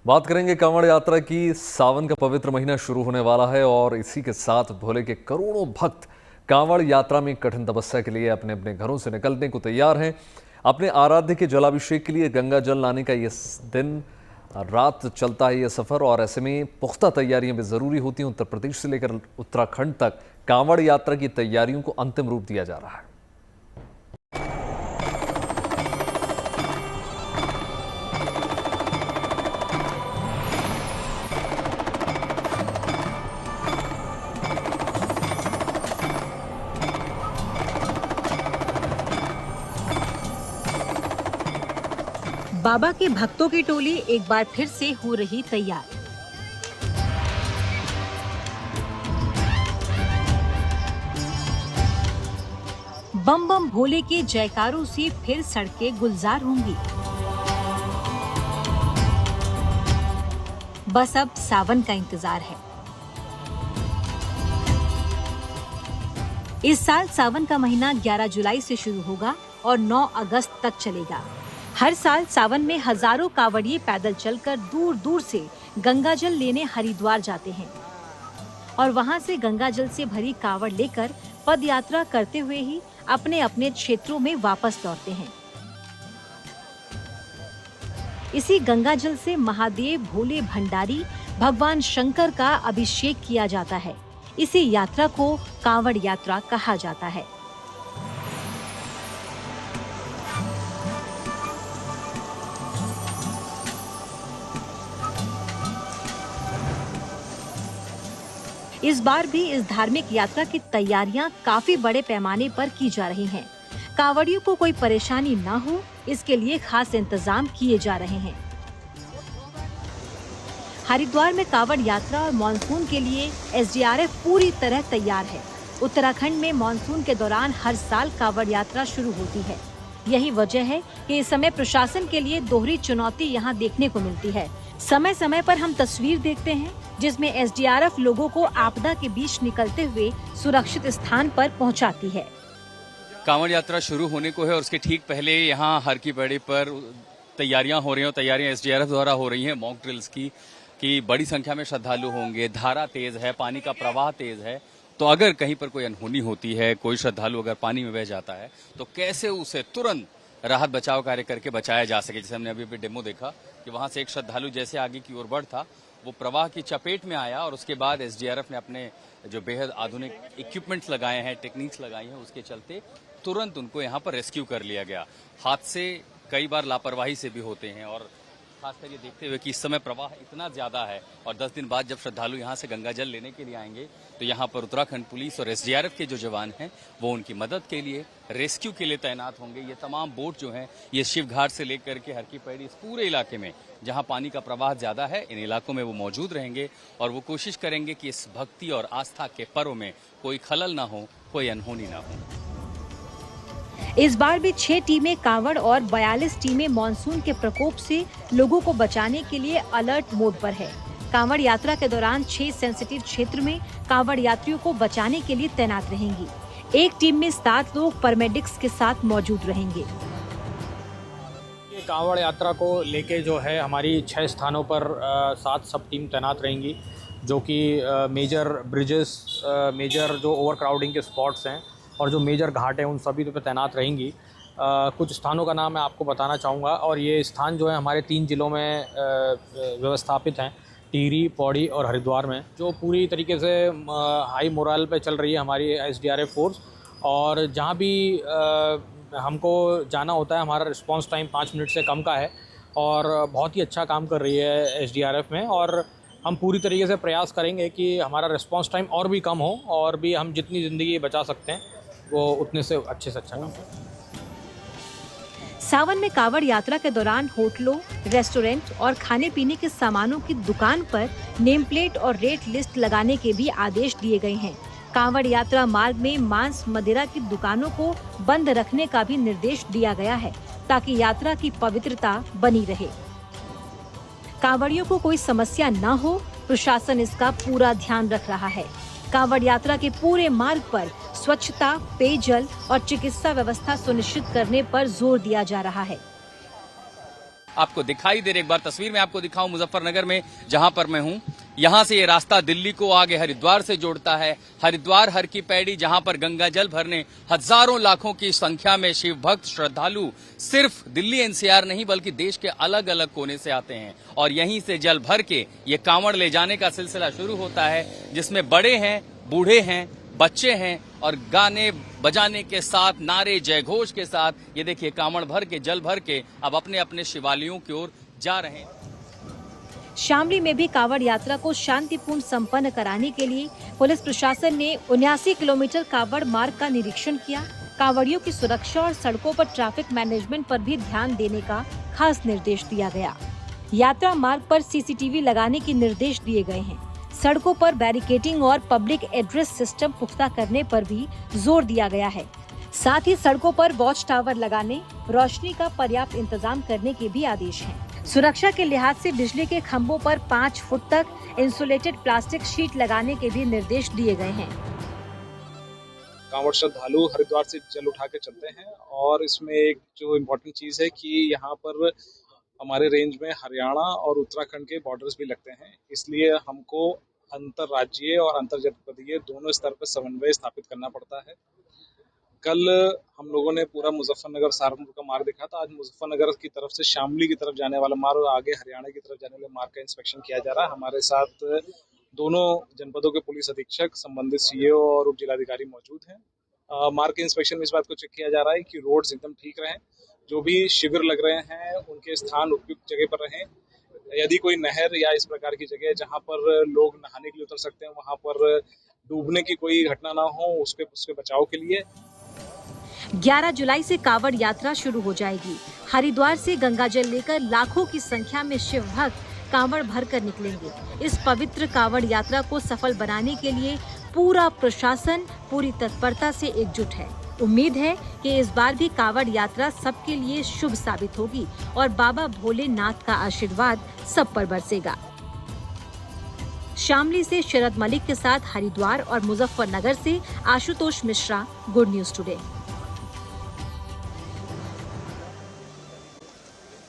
बात करेंगे कांवड़ यात्रा की। सावन का पवित्र महीना शुरू होने वाला है और इसी के साथ भोले के करोड़ों भक्त कांवड़ यात्रा में कठिन तपस्या के लिए अपने अपने घरों से निकलने को तैयार हैं। अपने आराध्य के जलाभिषेक के लिए गंगा जल लाने का ये दिन रात चलता है ये सफर, और ऐसे में पुख्ता तैयारियां भी जरूरी होती हैं। उत्तर प्रदेश से लेकर उत्तराखंड तक कांवड़ यात्रा की तैयारियों को अंतिम रूप दिया जा रहा है। बाबा के भक्तों की टोली एक बार फिर से हो रही तैयार। बम बम भोले के जयकारों से फिर सड़कें गुलजार होंगी। बस अब सावन का इंतजार है। इस साल सावन का महीना 11 जुलाई से शुरू होगा और 9 अगस्त तक चलेगा। हर साल सावन में हजारों कांवड़िए पैदल चलकर दूर दूर से गंगा जल लेने हरिद्वार जाते हैं और वहां से गंगा जल से भरी कांवड़ लेकर पद यात्रा करते हुए ही अपने अपने क्षेत्रों में वापस लौटते हैं। इसी गंगा जल से महादेव भोले भंडारी भगवान शंकर का अभिषेक किया जाता है। इसी यात्रा को कांवड़ यात्रा कहा जाता है। इस बार भी इस धार्मिक यात्रा की तैयारियां काफी बड़े पैमाने पर की जा रही हैं। कांवड़ियों को कोई परेशानी न हो, इसके लिए खास इंतजाम किए जा रहे हैं। हरिद्वार में कांवड़ यात्रा और मानसून के लिए एसडीआरएफ पूरी तरह तैयार है। उत्तराखंड में मानसून के दौरान हर साल कांवड़ यात्रा शुरू होती है। यही वजह है कि इस समय प्रशासन के लिए दोहरी चुनौती यहाँ देखने को मिलती है। समय समय पर हम तस्वीर देखते हैं जिसमें एसडीआरएफ लोगों को आपदा के बीच निकलते हुए सुरक्षित स्थान पर पहुंचाती है। कांवड़ यात्रा शुरू होने को है और उसके ठीक पहले यहाँ हर की पैड़ी पर तैयारियां हो रही हैं। तैयारियां एसडीआरएफ द्वारा हो रही हैं मॉक ड्रिल्स की कि बड़ी संख्या में श्रद्धालु होंगे। धारा तेज है, पानी का प्रवाह तेज है, तो अगर कहीं पर कोई अनहोनी होती है, कोई श्रद्धालु अगर पानी में बह जाता है तो कैसे उसे तुरंत राहत बचाव कार्य करके बचाया जा सके। जैसे हमने अभी डेमो देखा कि वहां से एक श्रद्धालु जैसे आगे की ओर बढ़ था, वो प्रवाह की चपेट में आया और उसके बाद एसडीआरएफ ने अपने जो बेहद आधुनिक इक्विपमेंट्स लगाए हैं, टेक्निक्स लगाई हैं, उसके चलते तुरंत उनको यहाँ पर रेस्क्यू कर लिया गया। हादसे कई बार लापरवाही से भी होते हैं और खासकर ये देखते हुए कि इस समय प्रवाह इतना ज्यादा है और 10 दिन बाद जब श्रद्धालु यहाँ से गंगा जल लेने के लिए आएंगे तो यहाँ पर उत्तराखंड पुलिस और एसडीआरएफ के जो जवान हैं वो उनकी मदद के लिए, रेस्क्यू के लिए तैनात होंगे। ये तमाम बोट जो हैं ये शिव घाट से लेकर के हर की पैड़ी इस पूरे इलाके में जहाँ पानी का प्रवाह ज्यादा है, इन इलाकों में वो मौजूद रहेंगे और वो कोशिश करेंगे कि इस भक्ति और आस्था के पर्व में कोई खलल ना हो, कोई अनहोनी ना हो। इस बार भी 6 टीमें कांवड़ और 42 टीमें मानसून के प्रकोप से लोगों को बचाने के लिए अलर्ट मोड पर है। कांवड़ यात्रा के दौरान 6 सेंसिटिव क्षेत्र में कांवड़ यात्रियों को बचाने के लिए तैनात रहेंगी। एक टीम में 7 लोग पैरामेडिक्स के साथ मौजूद रहेंगे। ये कांवड़ यात्रा को लेके जो है हमारी 6 स्थानों पर 7 सब टीम तैनात रहेंगी, जो कि मेजर ब्रिजेस, मेजर जो ओवर क्राउडिंग के स्पॉट्स हैं और जो मेजर घाट हैं उन सभी पे तैनात रहेंगी। कुछ स्थानों का नाम मैं आपको बताना चाहूँगा और ये स्थान जो है हमारे 3 जिलों में व्यवस्थापित हैं, टिहरी, पौड़ी और हरिद्वार में, जो पूरी तरीके से हाई मोरल पे चल रही है हमारी एसडीआरएफ फोर्स। और जहाँ भी हमको जाना होता है हमारा रिस्पांस टाइम 5 मिनट से कम का है और बहुत ही अच्छा काम कर रही है एसडीआरएफ में। और हम पूरी तरीके से प्रयास करेंगे कि हमारा रिस्पांस टाइम और भी कम हो और भी हम जितनी ज़िंदगी बचा सकते हैं वो उतने से अच्छा काम करें। सावन में कांवड़ यात्रा के दौरान होटलों, रेस्टोरेंट और खाने पीने के सामानों की दुकान पर नेम प्लेट और रेट लिस्ट लगाने के भी आदेश दिए गए हैं। कांवड़ यात्रा मार्ग में मांस मदिरा की दुकानों को बंद रखने का भी निर्देश दिया गया है ताकि यात्रा की पवित्रता बनी रहे। कांवड़ियों को कोई समस्या न हो, प्रशासन इसका पूरा ध्यान रख रहा है। कांवड़ यात्रा के पूरे मार्ग पर स्वच्छता, पेयजल और चिकित्सा व्यवस्था सुनिश्चित करने पर जोर दिया जा रहा है। आपको दिखाई दे रहे। एक बार तस्वीर में आपको दिखाऊं मुजफ्फरनगर में जहां पर मैं हूं, यहां से ये रास्ता दिल्ली को आगे हरिद्वार से जोड़ता है। हरिद्वार हर की पैड़ी जहां पर गंगा जल भरने हजारों लाखों की संख्या में शिव भक्त श्रद्धालु सिर्फ दिल्ली एनसीआर नहीं बल्कि देश के अलग अलग कोने से आते हैं और यहीं से जल भर के ये कांवड़ ले जाने का सिलसिला शुरू होता है, जिसमें बड़े हैं, बूढ़े हैं, बच्चे हैं और गाने बजाने के साथ, नारे जयघोष के साथ ये देखिए कांवड़ भर के, जल भर के अब अपने अपने शिवालयों की ओर जा रहे हैं। शामली में भी कांवड़ यात्रा को शांतिपूर्ण संपन्न कराने के लिए पुलिस प्रशासन ने 79 किलोमीटर कांवड़ मार्ग का निरीक्षण किया। कांवड़ियों की सुरक्षा और सड़कों पर ट्रैफिक मैनेजमेंट पर भी ध्यान देने का खास निर्देश दिया गया। यात्रा मार्ग पर सीसीटीवी लगाने के निर्देश दिए गए हैं। सड़कों पर बैरिकेडिंग और पब्लिक एड्रेस सिस्टम पुख्ता करने पर भी जोर दिया गया है। साथ ही सड़कों पर वॉच टावर लगाने, रोशनी का पर्याप्त इंतजाम करने के भी आदेश हैं। सुरक्षा के लिहाज से बिजली के खंभों पर 5 फुट तक इंसुलेटेड प्लास्टिक शीट लगाने के भी निर्देश दिए गए हैं। कांवड़ श्रद्धालु हरिद्वार से जल उठा के चलते हैं और इसमें एक जो इम्पोर्टेंट चीज़ है कि यहाँ पर हमारे रेंज में हरियाणा और उत्तराखंड के बॉर्डर्स भी लगते हैं, इसलिए हमको अंतर्राज्यीय और अंतर्जनपदीय दोनों स्तर पर समन्वय स्थापित करना पड़ता है। कल हम लोगों ने पूरा मुजफ्फरनगर सहारनपुर का मार्ग देखा था। आज मुजफ्फरनगर की तरफ से शामली की तरफ जाने वाला मार्ग और आगे हरियाणा की तरफ जाने वाले मार्ग का इंस्पेक्शन किया जा रहा है। हमारे साथ दोनों जनपदों के पुलिस अधीक्षक, संबंधित सीईओ और उप जिलाधिकारी मौजूद हैं। मार्ग के इंस्पेक्शन में इस बात को चेक किया जा रहा है कि रोड्स एकदम ठीक रहें, जो भी शिविर लग रहे हैं उनके स्थान उपयुक्त जगह पर रहें। यदि कोई नहर या इस प्रकार की जगह जहां पर लोग नहाने के लिए उतर सकते हैं, वहां पर डूबने की कोई घटना ना हो, उसके बचाव के लिए 11 जुलाई से कांवड़ यात्रा शुरू हो जाएगी। हरिद्वार से गंगाजल लेकर लाखों की संख्या में शिव भक्त कांवड़ भरकर निकलेंगे। इस पवित्र कांवड़ यात्रा को सफल बनाने के लिए पूरा प्रशासन पूरी तत्परता से एकजुट है। उम्मीद है कि इस बार भी कांवड़ यात्रा सबके लिए शुभ साबित होगी और बाबा भोलेनाथ का आशीर्वाद सब पर बरसेगा। शामली से शरद मलिक के साथ हरिद्वार और मुजफ्फरनगर से Ashutosh Mishra, good news today.